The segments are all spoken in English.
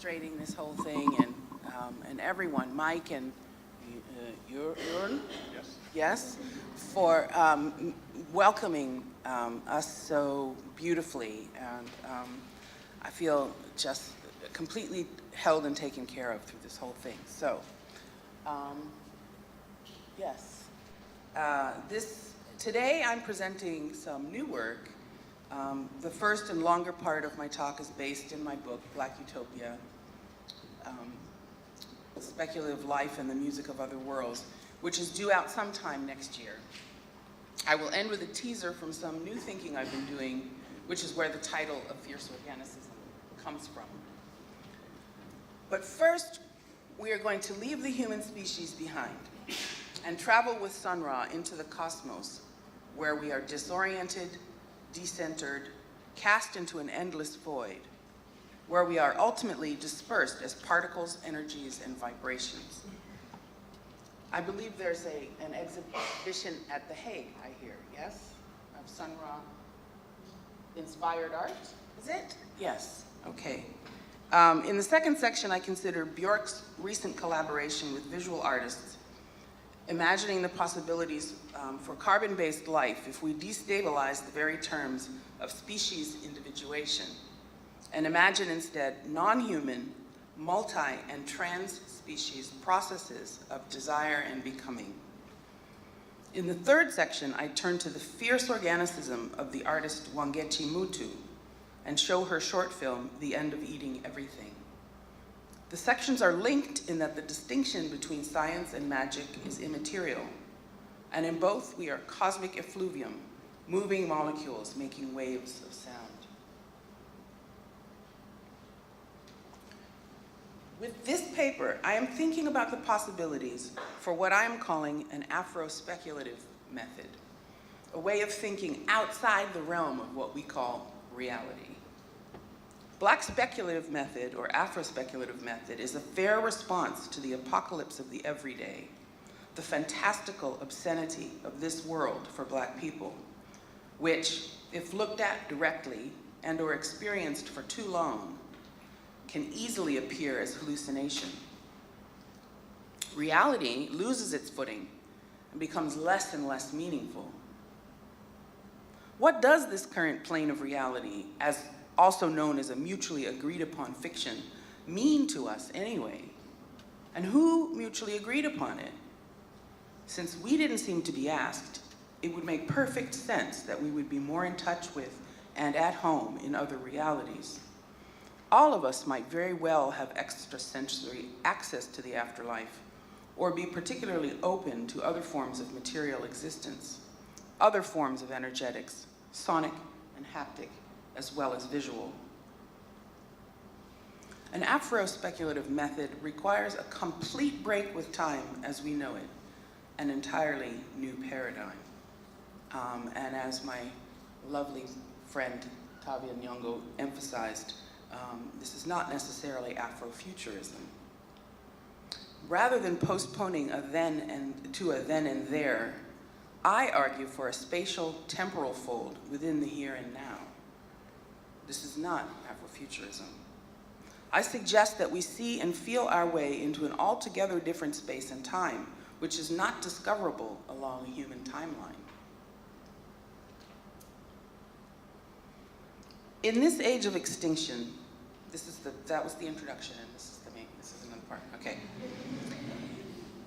orchestrating this whole thing, and everyone, Mike and Jörn, yes, for welcoming us so beautifully, and I feel just completely held and taken care of through this whole thing. So, yes, today I'm presenting some new work. The first and longer part of my talk is based in my book, Black Utopia, Speculative Life and the Music of Other Worlds, which is due out sometime next year. I will end with a teaser from some new thinking I've been doing, which is where the title of Fierce Organicism comes from. But first, we are going to leave the human species behind and travel with Sun Ra into the cosmos, where we are disoriented, decentered, cast into an endless void, where we are ultimately dispersed as particles, energies, and vibrations. I believe there's an exhibition at The Hague, I hear, yes? Of Sun Ra inspired art, is it? Yes, okay. In the second section, I consider Bjork's recent collaboration with visual artists, imagining the possibilities for carbon-based life if we destabilize the very terms of species individuation and imagine instead non-human, multi- and trans-species processes of desire and becoming. In the third section, I turn to the fierce organicism of the artist Wangechi Mutu and show her short film, The End of Eating Everything. The sections are linked in that the distinction between science and magic is immaterial, and in both we are cosmic effluvium, moving molecules making waves of sound. With this paper, I am thinking about the possibilities for what I am calling an Afro-speculative method, a way of thinking outside the realm of what we call reality. Black speculative method, or Afro-speculative method, is a fair response to the apocalypse of the everyday, the fantastical obscenity of this world for Black people, which, if looked at directly and or experienced for too long, can easily appear as hallucination. Reality loses its footing and becomes less and less meaningful. What does this current plane of reality, as also known as a mutually agreed upon fiction, mean to us anyway? And who mutually agreed upon it? Since we didn't seem to be asked, it would make perfect sense that we would be more in touch with and at home in other realities. All of us might very well have extrasensory access to the afterlife, or be particularly open to other forms of material existence, other forms of energetics, sonic and haptic, as well as visual. An Afro-speculative method requires a complete break with time as we know it, an entirely new paradigm. And as my lovely friend Tavia and Nyong'o emphasized, this is not necessarily Afrofuturism. Rather than postponing a then and there, I argue for a spatial temporal fold within the here and now. This is not Afrofuturism. I suggest that we see and feel our way into an altogether different space and time, which is not discoverable along a human timeline. In this age of extinction, that was the introduction, and this is another part, okay.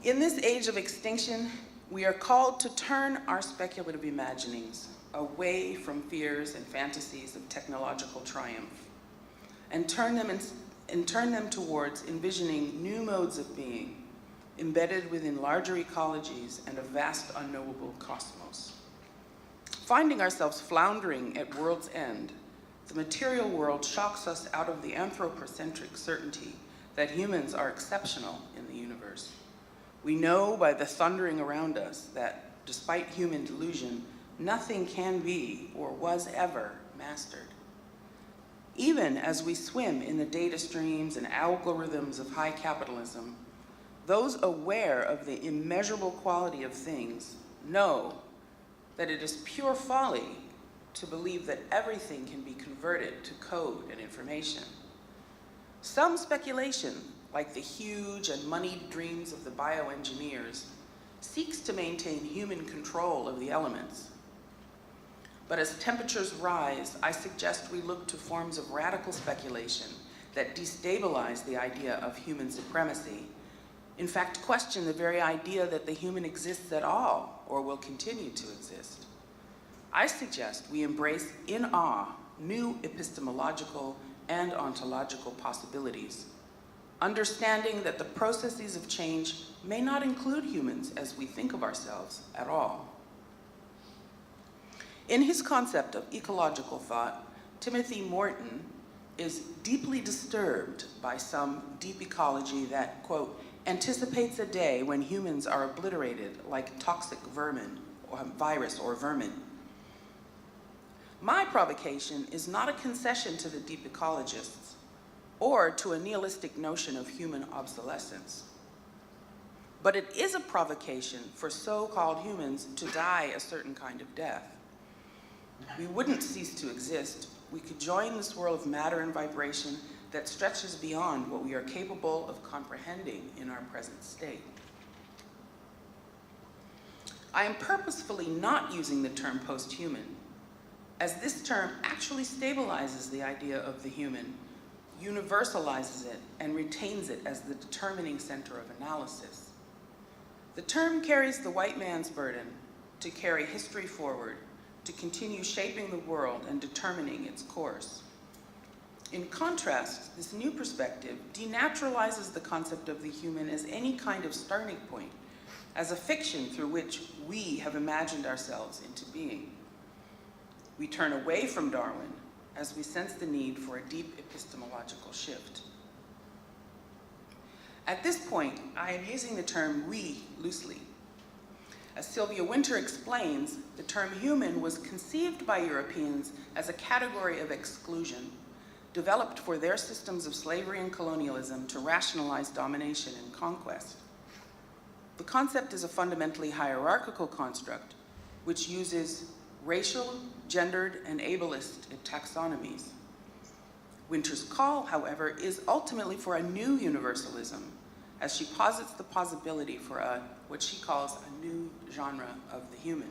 In this age of extinction, we are called to turn our speculative imaginings away from fears and fantasies of technological triumph, and turn them towards envisioning new modes of being, embedded within larger ecologies and a vast unknowable cosmos. Finding ourselves floundering at world's end, the material world shocks us out of the anthropocentric certainty that humans are exceptional in the universe. We know by the thundering around us that, despite human delusion, nothing can be or was ever mastered. Even as we swim in the data streams and algorithms of high capitalism, those aware of the immeasurable quality of things know that it is pure folly to believe that everything can be converted to code and information. Some speculation, like the huge and moneyed dreams of the bioengineers, seeks to maintain human control of the elements. But as temperatures rise, I suggest we look to forms of radical speculation that destabilize the idea of human supremacy, in fact, question the very idea that the human exists at all or will continue to exist. I suggest we embrace in awe new epistemological and ontological possibilities, understanding that the processes of change may not include humans as we think of ourselves at all. In his concept of ecological thought, Timothy Morton is deeply disturbed by some deep ecology that, quote, anticipates a day when humans are obliterated like toxic vermin, or virus or vermin. My provocation is not a concession to the deep ecologists or to a nihilistic notion of human obsolescence, but it is a provocation for so-called humans to die a certain kind of death. We wouldn't cease to exist. We could join this swirl of matter and vibration that stretches beyond what we are capable of comprehending in our present state. I am purposefully not using the term post-human, as this term actually stabilizes the idea of the human, universalizes it, and retains it as the determining center of analysis. The term carries the white man's burden to carry history forward, to continue shaping the world and determining its course. In contrast, this new perspective denaturalizes the concept of the human as any kind of starting point, as a fiction through which we have imagined ourselves into being. We turn away from Darwin as we sense the need for a deep epistemological shift. At this point, I am using the term we loosely. As Sylvia Wynter explains, the term human was conceived by Europeans as a category of exclusion, developed for their systems of slavery and colonialism to rationalize domination and conquest. The concept is a fundamentally hierarchical construct which uses racial, gendered, and ableist taxonomies. Wynter's call, however, is ultimately for a new universalism, as she posits the possibility for what she calls a new genre of the human,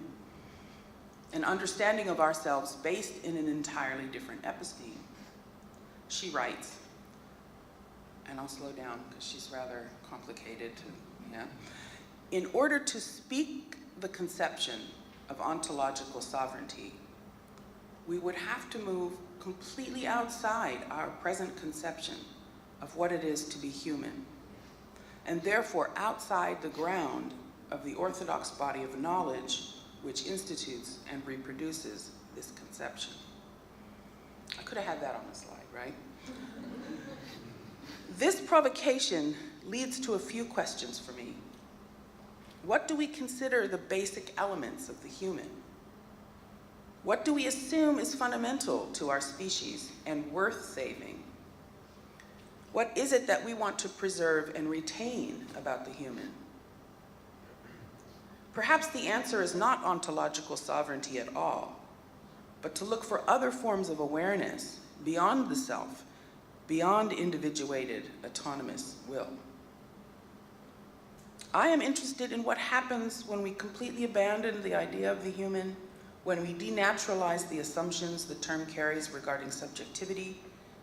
an understanding of ourselves based in an entirely different episteme. She writes, and I'll slow down because she's rather complicated, yeah. In order to speak the conception of ontological sovereignty, we would have to move completely outside our present conception of what it is to be human, and therefore outside the ground of the orthodox body of knowledge which institutes and reproduces this conception. I could have had that on the slide, right? This provocation leads to a few questions for me. What do we consider the basic elements of the human? What do we assume is fundamental to our species and worth saving? What is it that we want to preserve and retain about the human? Perhaps the answer is not ontological sovereignty at all, but to look for other forms of awareness beyond the self, beyond individuated, autonomous will. I am interested in what happens when we completely abandon the idea of the human, when we denaturalize the assumptions the term carries regarding subjectivity,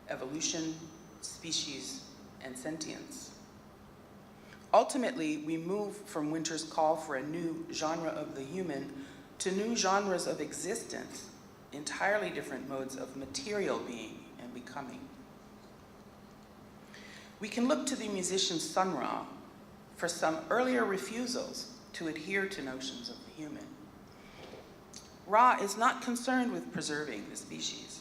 evolution, species, and sentience. Ultimately, we move from Wynter's call for a new genre of the human to new genres of existence, entirely different modes of material being and becoming. We can look to the musician Sun Ra for some earlier refusals to adhere to notions of the human. Ra is not concerned with preserving the species.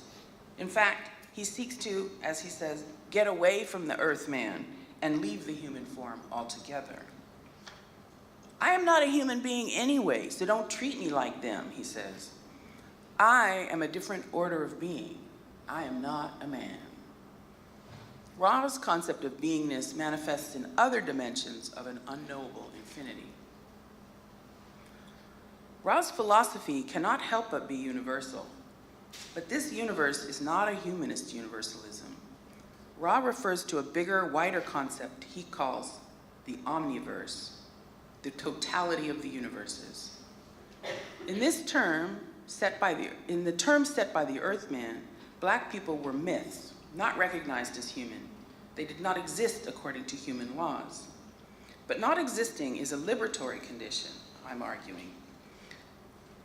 In fact, he seeks to, as he says, get away from the earth man and leave the human form altogether. I am not a human being anyway, so don't treat me like them, he says. I am a different order of being. I am not a man. Ra's concept of beingness manifests in other dimensions of an unknowable infinity. Ra's philosophy cannot help but be universal, but this universe is not a humanist universalism. Ra refers to a bigger, wider concept he calls the omniverse, the totality of the universes. In the term set by the Earthman, Black people were myths, not recognized as human. They did not exist according to human laws. But not existing is a liberatory condition, I'm arguing.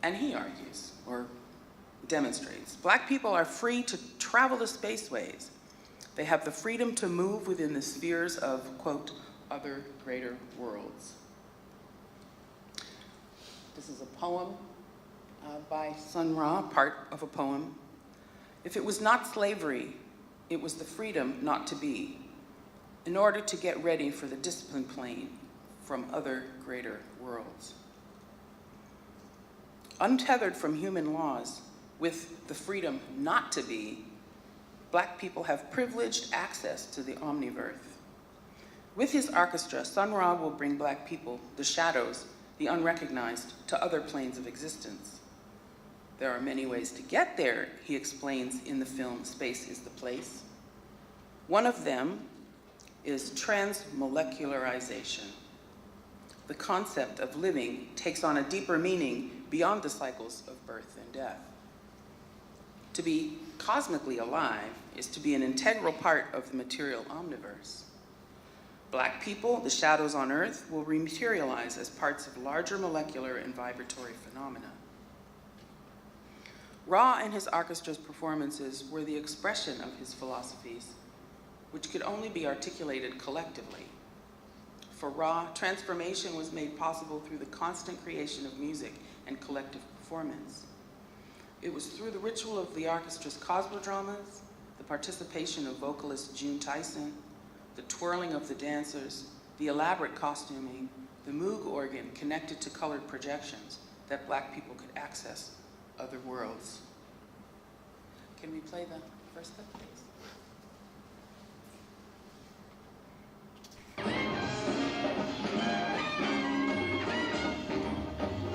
And he argues, or demonstrates. Black people are free to travel the spaceways. They have the freedom to move within the spheres of, quote, other greater worlds. This is a poem by Sun Ra, part of a poem. If it was not slavery, it was the freedom not to be, in order to get ready for the discipline plane from other greater worlds. Untethered from human laws, with the freedom not to be, Black people have privileged access to the omniverse. With his orchestra, Sun Ra will bring Black people, the shadows, the unrecognized, to other planes of existence. There are many ways to get there, he explains in the film Space is the Place. One of them is transmolecularization. The concept of living takes on a deeper meaning beyond the cycles of birth and death. To be cosmically alive is to be an integral part of the material omniverse. Black people, the shadows on Earth, will rematerialize as parts of larger molecular and vibratory phenomena. Ra and his orchestra's performances were the expression of his philosophies, which could only be articulated collectively. For Ra, transformation was made possible through the constant creation of music and collective performance. It was through the ritual of the orchestra's cosmodramas, the participation of vocalist June Tyson, the twirling of the dancers, the elaborate costuming, the Moog organ connected to colored projections, that Black people could access other worlds. Can we play the first clip, please?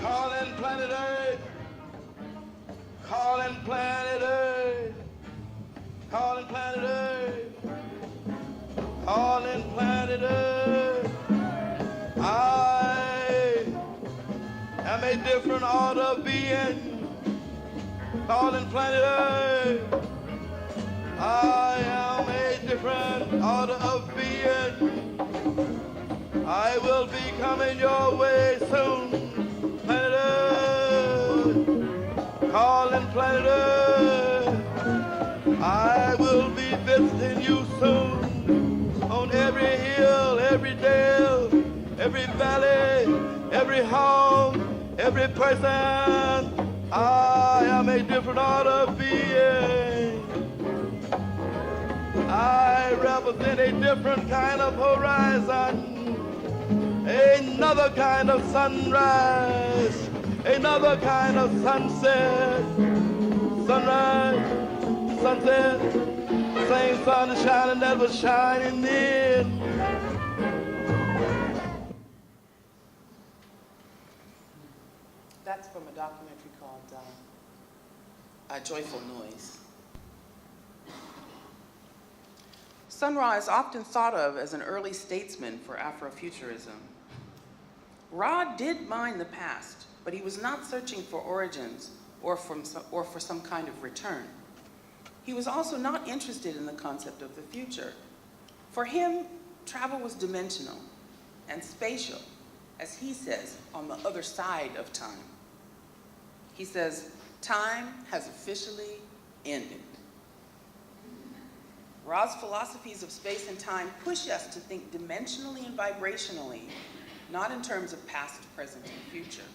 Calling planet Earth, calling planet Earth, calling planet Earth, calling planet Earth. I am a different order of being, calling planet Earth. I am a different order of being. I will be coming your way soon, planet Earth, calling planet Earth. I will be visiting you soon, on every hill, every dale, every valley, every home, every person. I am a different order of being. I represent a different kind of horizon, another kind of sunrise, another kind of sunset, sunrise, sunset, same sun is shining that was shining then. That's from a documentary called A Joyful Noise. Sun Ra is often thought of as an early statesman for Afrofuturism. Ra did mine the past, but he was not searching for origins or for some kind of return. He was also not interested in the concept of the future. For him, travel was dimensional and spatial, as he says, on the other side of time. He says, time has officially ended. Ra's philosophies of space and time push us to think dimensionally and vibrationally, not in terms of past, present, and future.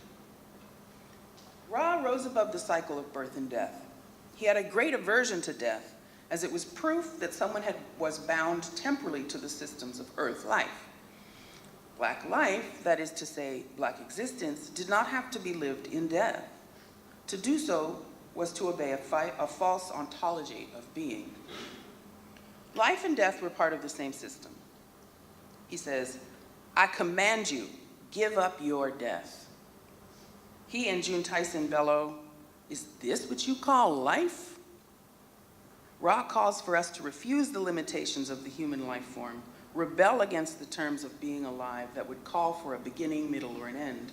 Ra rose above the cycle of birth and death. He had a great aversion to death, as it was proof that someone was bound temporally to the systems of Earth life. Black life, that is to say, Black existence, did not have to be lived in death. To do so was to obey a false ontology of being. Life and death were part of the same system. He says, I command you, give up your death. He and June Tyson bellow, is this what you call life? Ra calls for us to refuse the limitations of the human life form, rebel against the terms of being alive that would call for a beginning, middle, or an end.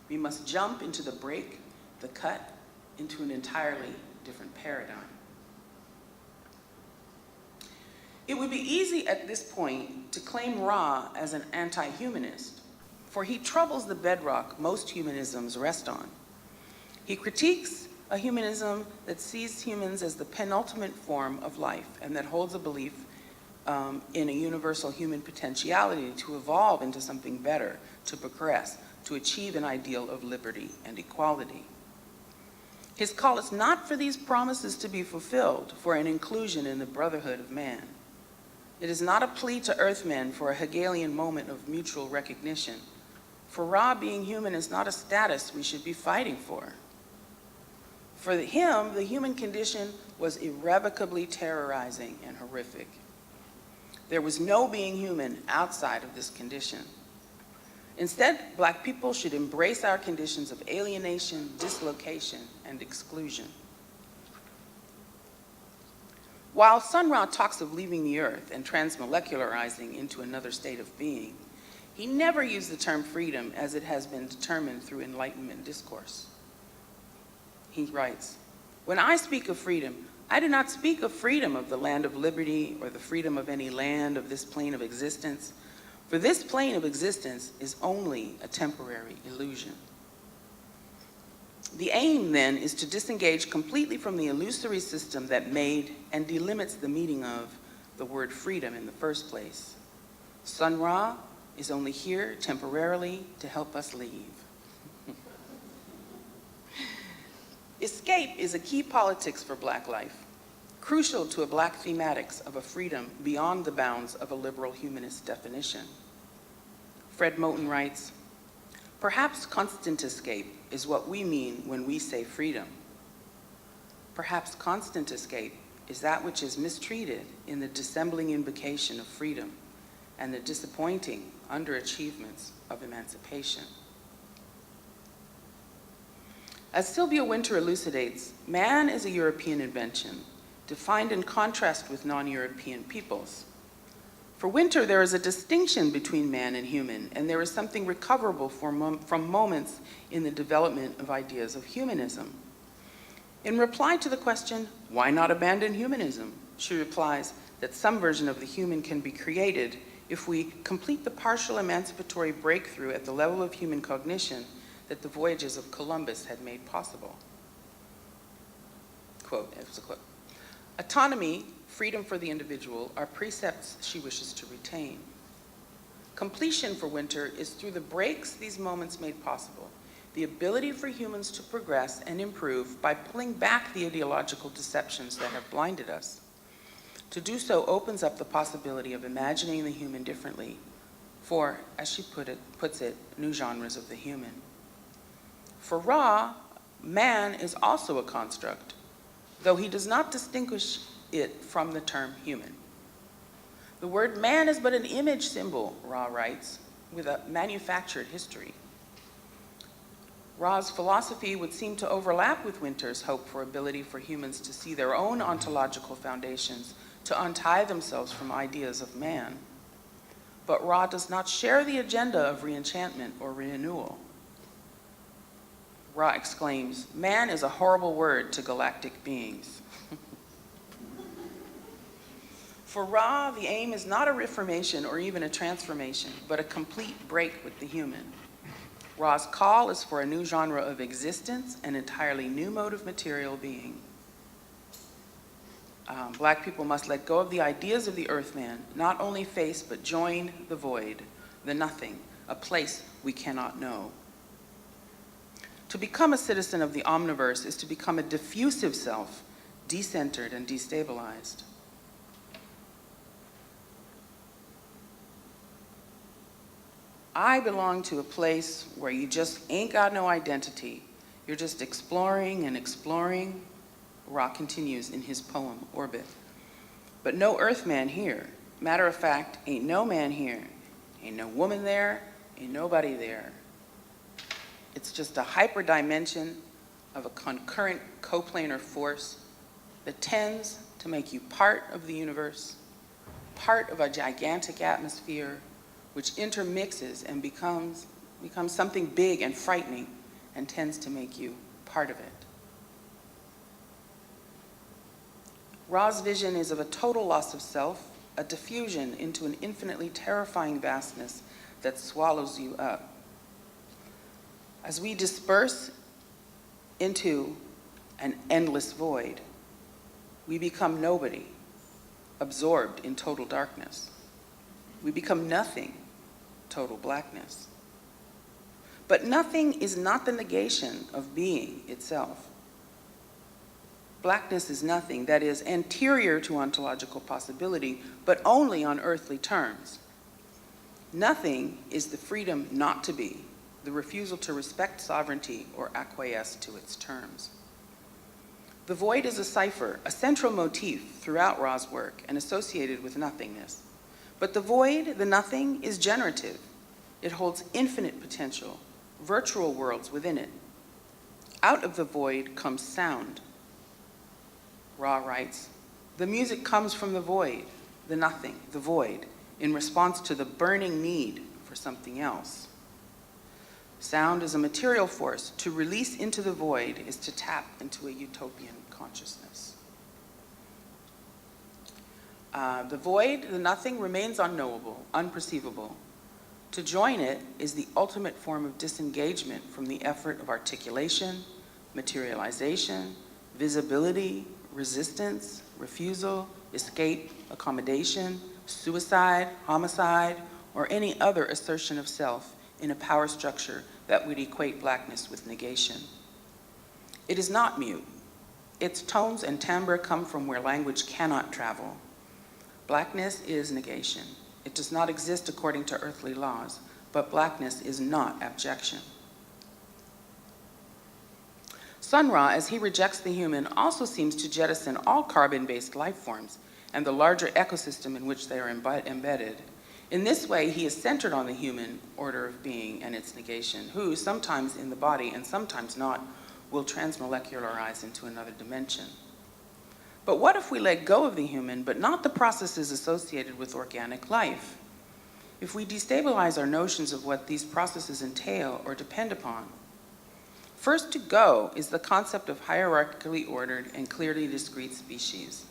We must jump into the break, the cut, into an entirely different paradigm. It would be easy at this point to claim Ra as an anti-humanist, for he troubles the bedrock most humanisms rest on. He critiques a humanism that sees humans as the penultimate form of life and that holds a belief in a universal human potentiality to evolve into something better, to progress, to achieve an ideal of liberty and equality. His call is not for these promises to be fulfilled, for an inclusion in the brotherhood of man. It is not a plea to earthmen for a Hegelian moment of mutual recognition. For Ra, being human is not a status we should be fighting for. For him, the human condition was irrevocably terrorizing and horrific. There was no being human outside of this condition. Instead, Black people should embrace our conditions of alienation, dislocation, and exclusion. While Sun Ra talks of leaving the earth and transmolecularizing into another state of being, he never used the term freedom as it has been determined through Enlightenment discourse. He writes, "When I speak of freedom, I do not speak of freedom of the land of liberty or the freedom of any land of this plane of existence, for this plane of existence is only a temporary illusion." The aim, then, is to disengage completely from the illusory system that made and delimits the meaning of the word freedom in the first place. Sun Ra is only here temporarily to help us leave. Escape is a key politics for Black life, crucial to a Black thematics of a freedom beyond the bounds of a liberal humanist definition. Fred Moten writes, "Perhaps constant escape is what we mean when we say freedom. Perhaps constant escape is that which is mistreated in the dissembling invocation of freedom and the disappointing underachievements of emancipation." As Sylvia Wynter elucidates, man is a European invention, defined in contrast with non-European peoples. For Wynter, there is a distinction between man and human, and there is something recoverable from moments in the development of ideas of humanism. In reply to the question, why not abandon humanism? She replies that some version of the human can be created if we complete the partial emancipatory breakthrough at the level of human cognition that the voyages of Columbus had made possible. Quote, it was a quote, "Autonomy, freedom for the individual, are precepts she wishes to retain. Completion for Wynter is through the breaks these moments made possible, the ability for humans to progress and improve by pulling back the ideological deceptions that have blinded us. To do so opens up the possibility of imagining the human differently for, as she puts it, new genres of the human. For Ra, man is also a construct, though he does not distinguish it from the term human. The word man is but an image symbol," Ra writes, "with a manufactured history." Ra's philosophy would seem to overlap with Wynter's hope for ability for humans to see their own ontological foundations, to untie themselves from ideas of man. But Ra does not share the agenda of re-enchantment or renewal. Ra exclaims, "Man is a horrible word to galactic beings." For Ra, the aim is not a reformation or even a transformation, but a complete break with the human. Ra's call is for a new genre of existence, an entirely new mode of material being. Black people must let go of the ideas of the earthman, not only face but join the void, the nothing, a place we cannot know. To become a citizen of the omniverse is to become a diffusive self, decentered and destabilized. I belong to a place where you just ain't got no identity. You're just exploring and exploring, Ra continues in his poem, Orbit. But no earthman here. Matter of fact, ain't no man here. Ain't no woman there, ain't nobody there. It's just a hyperdimension of a concurrent coplanar force that tends to make you part of the universe, part of a gigantic atmosphere which intermixes and becomes something big and frightening and tends to make you part of it. Ra's vision is of a total loss of self, a diffusion into an infinitely terrifying vastness that swallows you up. As we disperse into an endless void, we become nobody, absorbed in total darkness. We become nothing, total blackness. But nothing is not the negation of being itself. Blackness is nothing that is anterior to ontological possibility, but only on earthly terms. Nothing is the freedom not to be, the refusal to respect sovereignty or acquiesce to its terms. The void is a cipher, a central motif throughout Ra's work and associated with nothingness. But the void, the nothing, is generative. It holds infinite potential, virtual worlds within it. Out of the void comes sound. Ra writes, the music comes from the void, the nothing, the void, in response to the burning need for something else. Sound is a material force. To release into the void is to tap into a utopian consciousness. The void, the nothing, remains unknowable, unperceivable. To join it is the ultimate form of disengagement from the effort of articulation, materialization, visibility, resistance, refusal, escape, accommodation, suicide, homicide, or any other assertion of self in a power structure that would equate blackness with negation. It is not mute. Its tones and timbre come from where language cannot travel. Blackness is negation. It does not exist according to earthly laws, but blackness is not abjection. Sun Ra, as he rejects the human, also seems to jettison all carbon-based life forms and the larger ecosystem in which they are embedded. In this way, he is centered on the human order of being and its negation, who, sometimes in the body and sometimes not, will transmolecularize into another dimension. But what if we let go of the human, but not the processes associated with organic life? If we destabilize our notions of what these processes entail or depend upon? First to go is the concept of hierarchically ordered and clearly discrete species.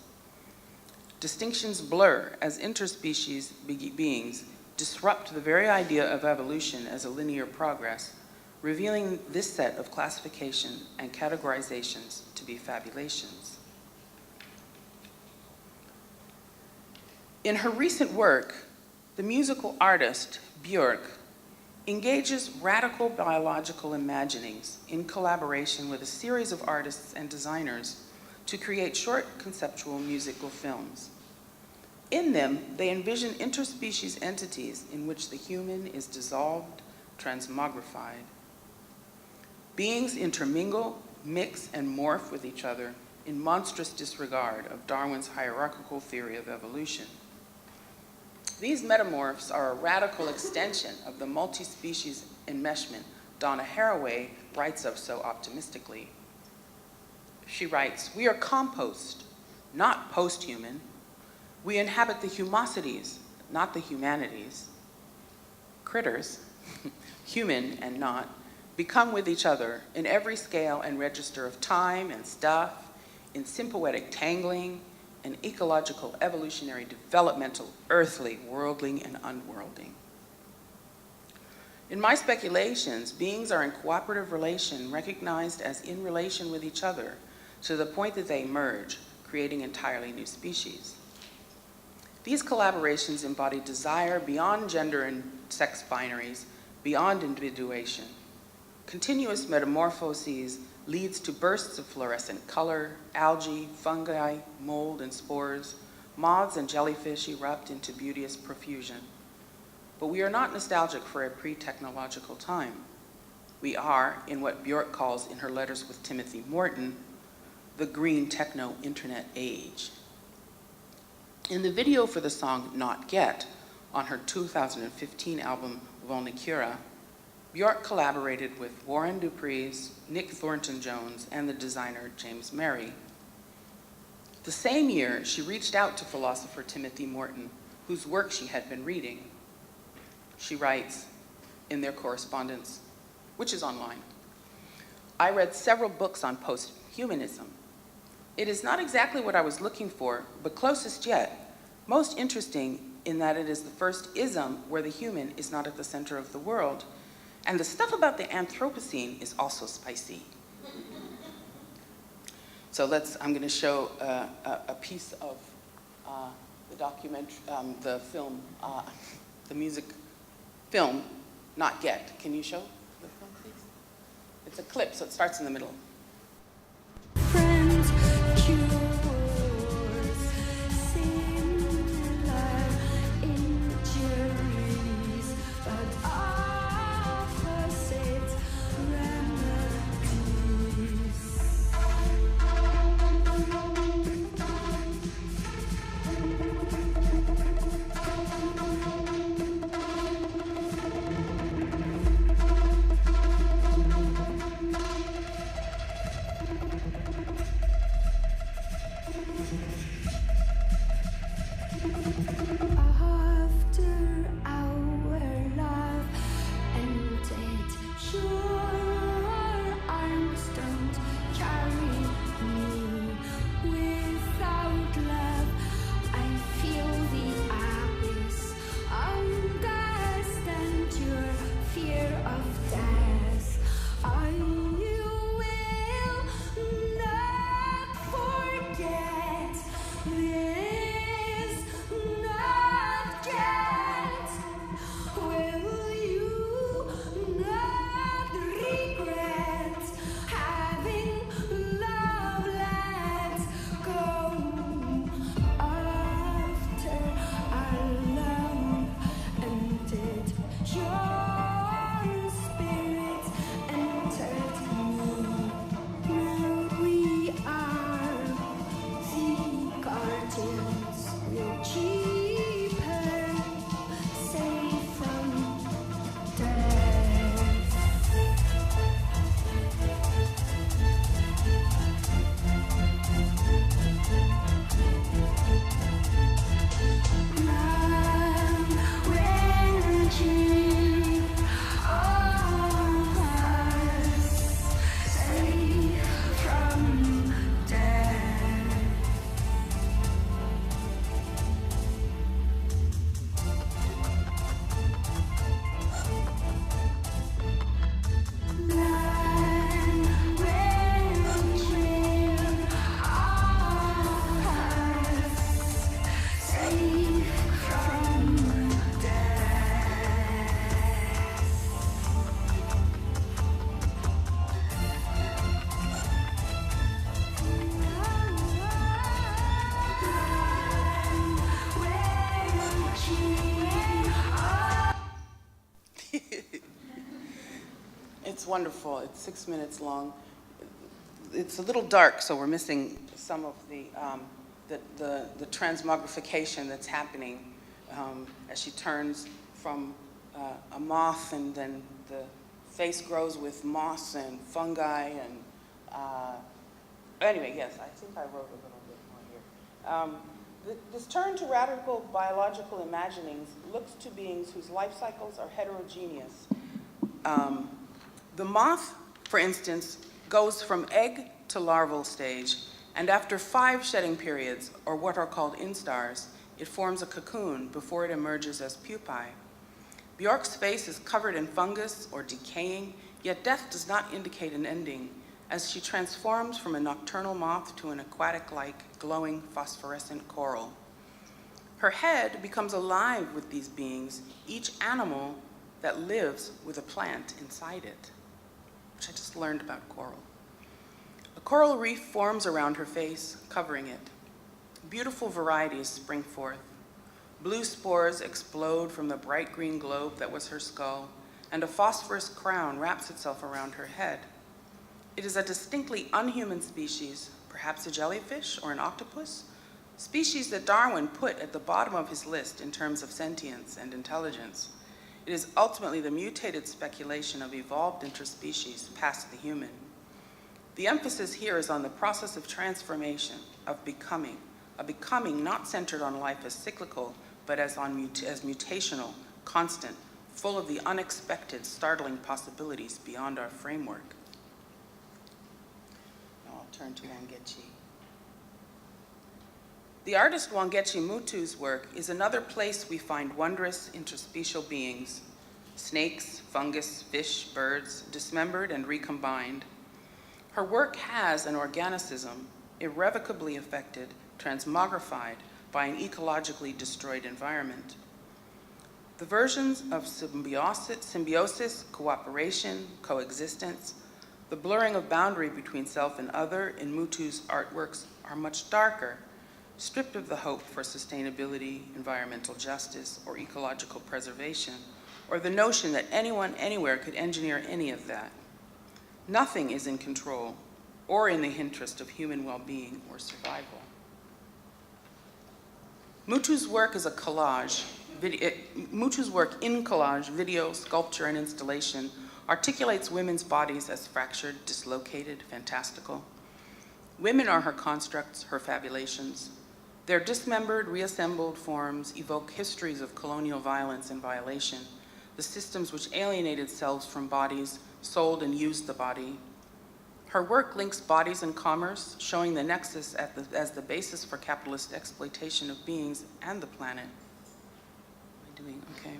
Distinctions blur as interspecies beings disrupt the very idea of evolution as a linear progress, revealing this set of classification and categorizations to be fabulations. In her recent work, the musical artist Björk engages radical biological imaginings in collaboration with a series of artists and designers to create short conceptual musical films. In them, they envision interspecies entities in which the human is dissolved, transmogrified. Beings intermingle, mix, and morph with each other in monstrous disregard of Darwin's hierarchical theory of evolution. These metamorphs are a radical extension of the multi-species enmeshment Donna Haraway writes of so optimistically. She writes, "We are compost, not post-human. We inhabit the humosities, not the humanities. Critters, human and not, become with each other in every scale and register of time and stuff, in symphoetic tangling, and ecological, evolutionary, developmental, earthly, worldling, and unworlding. In my speculations, beings are in cooperative relation, recognized as in relation with each other, to the point that they merge, creating entirely new species. These collaborations embody desire beyond gender and sex binaries, beyond individuation. Continuous metamorphoses leads to bursts of fluorescent color, algae, fungi, mold, and spores. Moths and jellyfish erupt into beauteous profusion. But we are not nostalgic for a pre-technological time. We are, in what Björk calls in her letters with Timothy Morton, the green techno-internet age. In the video for the song Not Get, on her 2015 album Volnicura, Björk collaborated with Warren Dupree's, Nick Thornton-Jones, and the designer James Merry. The same year, she reached out to philosopher Timothy Morton, whose work she had been reading. She writes in their correspondence, which is online, "I read several books on post-humanism. It is not exactly what I was looking for, but closest yet, most interesting in that it is the first ism where the human is not at the center of the world, and the stuff about the Anthropocene is also spicy." So I'm gonna show a piece of the documentary, the film, the music film, Not Yet. Can you show the film, please? It's a clip, so it starts in the middle. Friends, cures, similar injuries, but opposite remedies. After our love ended, your arms don't carry me. Without love, I feel the abyss. Understand your fear of death. I will not forget this, not get. Will you not regret having love let go? After our love ended, your spirit entered me. Now we are the guardians, we're cheaper, safe from death. Now we're cheap of us, safe from death. It's wonderful. It's 6 minutes long. It's a little dark, so we're missing some of the transmogrification that's happening as she turns from a moth, and then the face grows with moss and fungi. And anyway, yes, I think I wrote a little bit more here. This turn to radical biological imaginings looks to beings whose life cycles are heterogeneous. The moth, for instance, goes from egg to larval stage, and after 5 shedding periods, or what are called instars, it forms a cocoon before it emerges as pupae. Bjork's face is covered in fungus or decaying, yet death does not indicate an ending, as she transforms from a nocturnal moth to an aquatic-like, glowing, phosphorescent coral. Her head becomes alive with these beings, each animal that lives with a plant inside it, which I just learned about coral. A coral reef forms around her face, covering it. Beautiful varieties spring forth. Blue spores explode from the bright green globe that was her skull, and a phosphorus crown wraps itself around her head. It is a distinctly unhuman species, perhaps a jellyfish or an octopus, species that Darwin put at the bottom of his list in terms of sentience and intelligence. It is ultimately the mutated speculation of evolved interspecies past the human. The emphasis here is on the process of transformation, of becoming, a becoming not centered on life as cyclical, but as mutational, constant, full of the unexpected, startling possibilities beyond our framework. Now I'll turn to Wangechi. The artist Wangechi Mutu's work is another place we find wondrous interspecial beings, snakes, fungus, fish, birds, dismembered and recombined. Her work has an organicism irrevocably affected, transmogrified by an ecologically destroyed environment. The versions of symbiosis, cooperation, coexistence, the blurring of boundary between self and other in Mutu's artworks are much darker, stripped of the hope for sustainability, environmental justice, or ecological preservation, or the notion that anyone anywhere could engineer any of that. Nothing is in control or in the interest of human well-being or survival. Mutu's work is a collage. Mutu's work in collage, video, sculpture, and installation articulates women's bodies as fractured, dislocated, fantastical. Women are her constructs, her fabulations. Their dismembered, reassembled forms evoke histories of colonial violence and violation, the systems which alienated selves from bodies, sold and used the body. Her work links bodies and commerce, showing the nexus as the basis for capitalist exploitation of beings and the planet. Okay.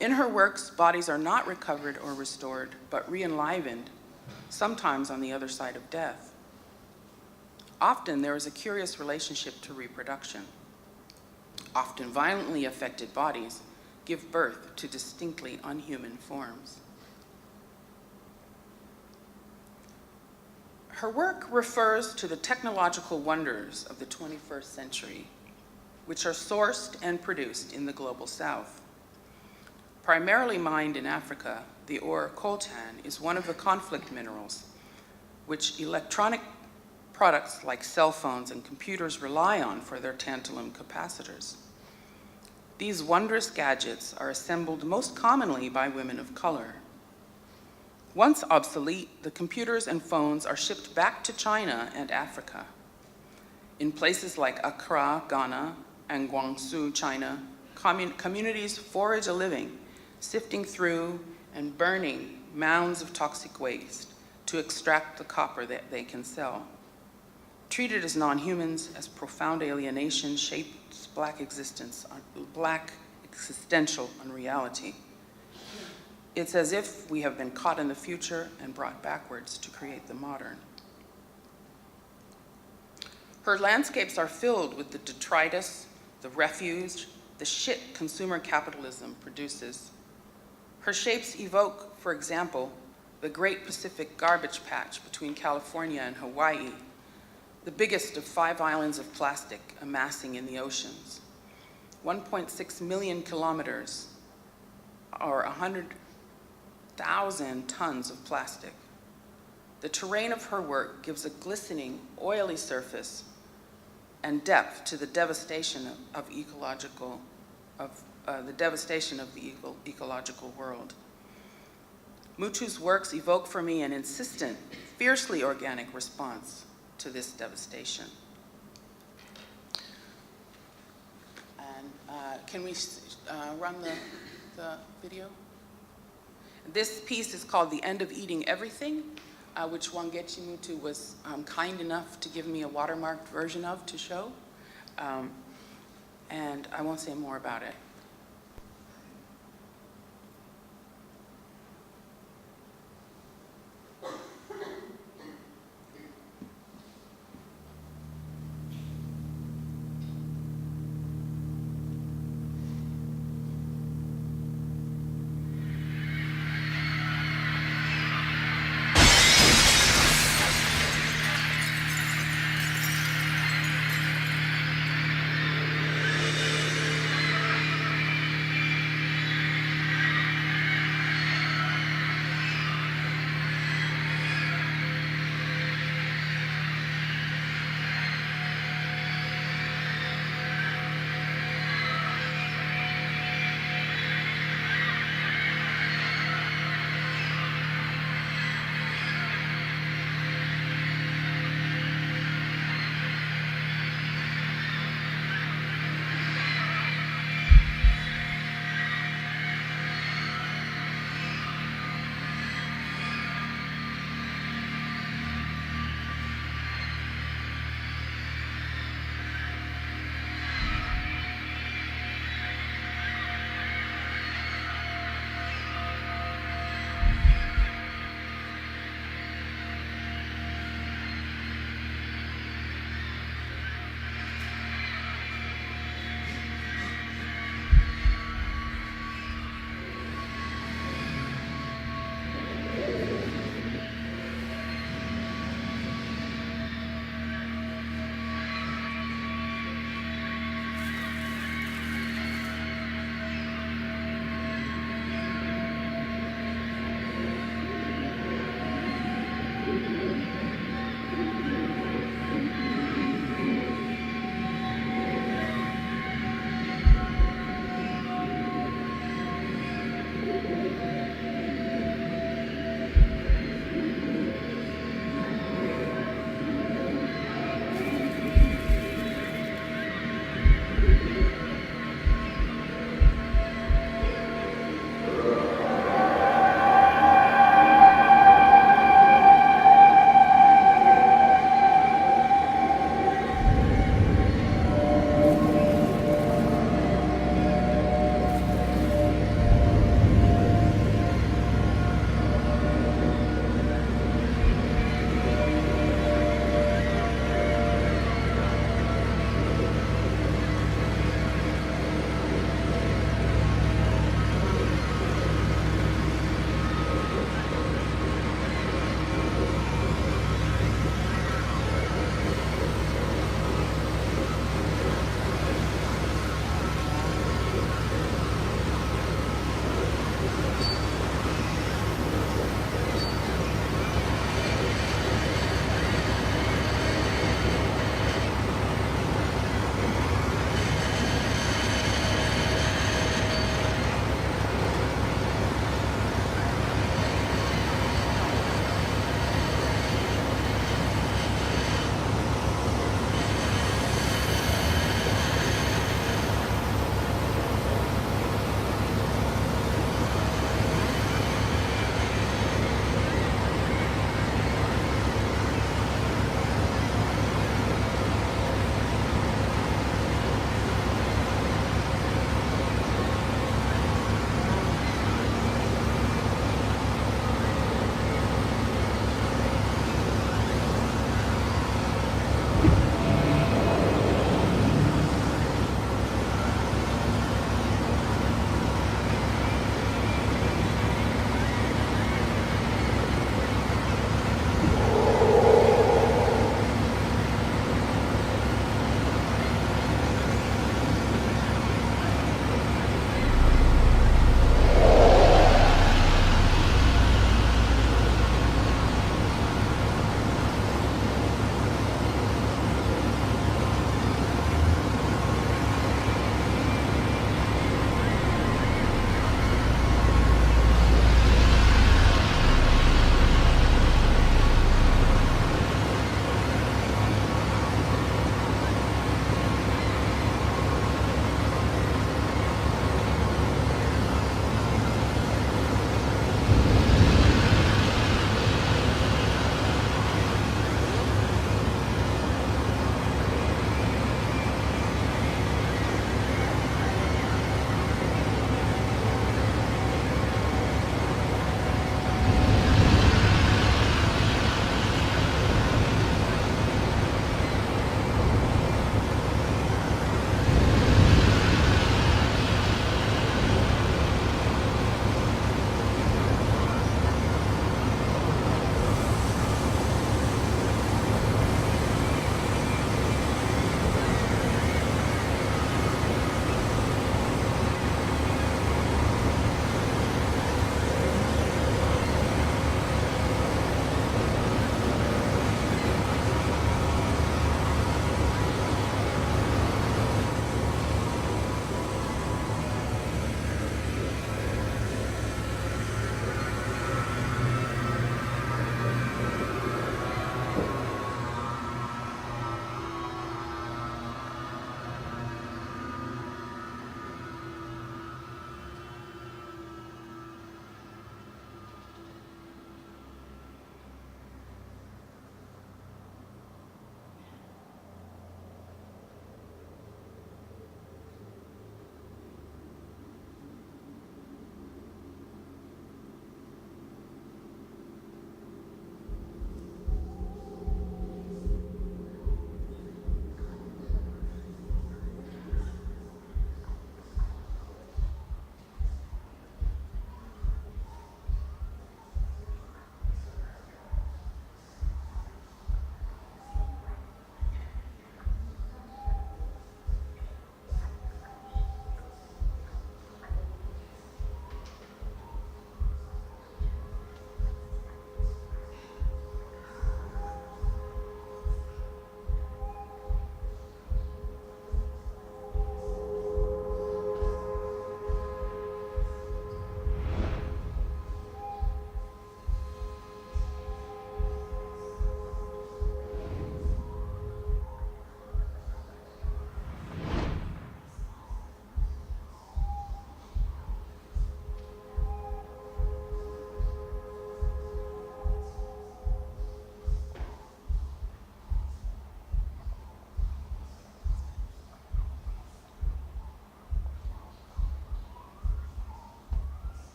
In her works, bodies are not recovered or restored, but re-enlivened, sometimes on the other side of death. Often there is a curious relationship to reproduction. Often violently affected bodies give birth to distinctly unhuman forms. Her work refers to the technological wonders of the 21st century, which are sourced and produced in the global south. Primarily mined in Africa, the ore coltan is one of the conflict minerals, which electronic products like cell phones and computers rely on for their tantalum capacitors. These wondrous gadgets are assembled most commonly by women of color. Once obsolete, the computers and phones are shipped back to China and Africa. In places like Accra, Ghana, and Guangzhou, China, communities forage a living, sifting through and burning mounds of toxic waste to extract the copper that they can sell. Treated as non-humans, as profound alienation shapes Black existential unreality. It's as if we have been caught in the future and brought backwards to create the modern. Her landscapes are filled with the detritus, the refuse, the shit consumer capitalism produces. Her shapes evoke, for example, the Great Pacific Garbage Patch between California and Hawaii, the biggest of 5 islands of plastic amassing in the oceans. 1.6 million kilometers, or 100,000 tons of plastic. The terrain of her work gives a glistening, oily surface and depth to the devastation of the ecological world. Mutu's works evoke for me an insistent, fiercely organic response to this devastation. And can we run the video? This piece is called The End of Eating Everything, which Wangechi Mutu was kind enough to give me a watermarked version of to show. And I won't say more about it.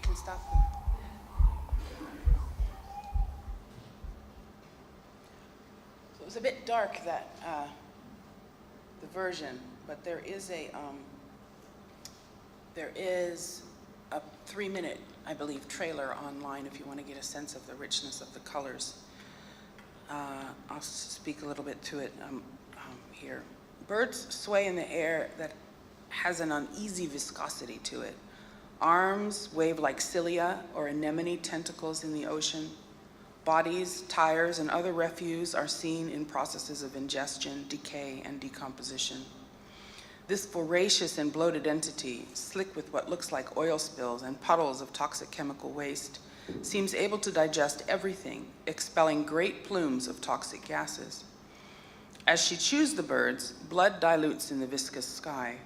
you can stop. So it was a bit dark, that the version, but there is a 3-minute, I believe, trailer online if you want to get a sense of the richness of the colors. I'll speak a little bit to it here. Birds sway in the air that has an uneasy viscosity to it. Arms wave like cilia or anemone tentacles in the ocean. Bodies, tires, and other refuse are seen in processes of ingestion, decay, and decomposition. This voracious and bloated entity, slick with what looks like oil spills and puddles of toxic chemical waste, seems able to digest everything, expelling great plumes of toxic gases. As she chews the birds, blood dilutes in the viscous sky.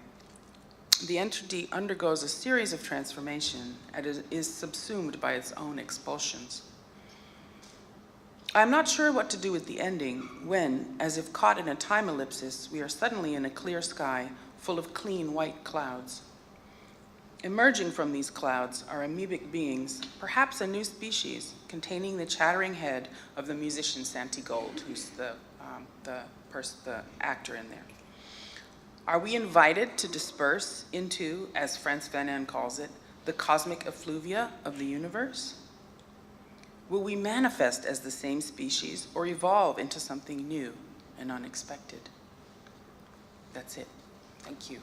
The entity undergoes a series of transformation and is subsumed by its own expulsions. I'm not sure what to do with the ending when, as if caught in a time ellipsis, we are suddenly in a clear sky full of clean white clouds. Emerging from these clouds are amoebic beings, perhaps a new species, containing the chattering head of the musician Santi Gold, who's the actor in there. Are we invited to disperse into, as Frantz Fanon calls it, the cosmic effluvia of the universe? Will we manifest as the same species or evolve into something new and unexpected? That's it. Thank you.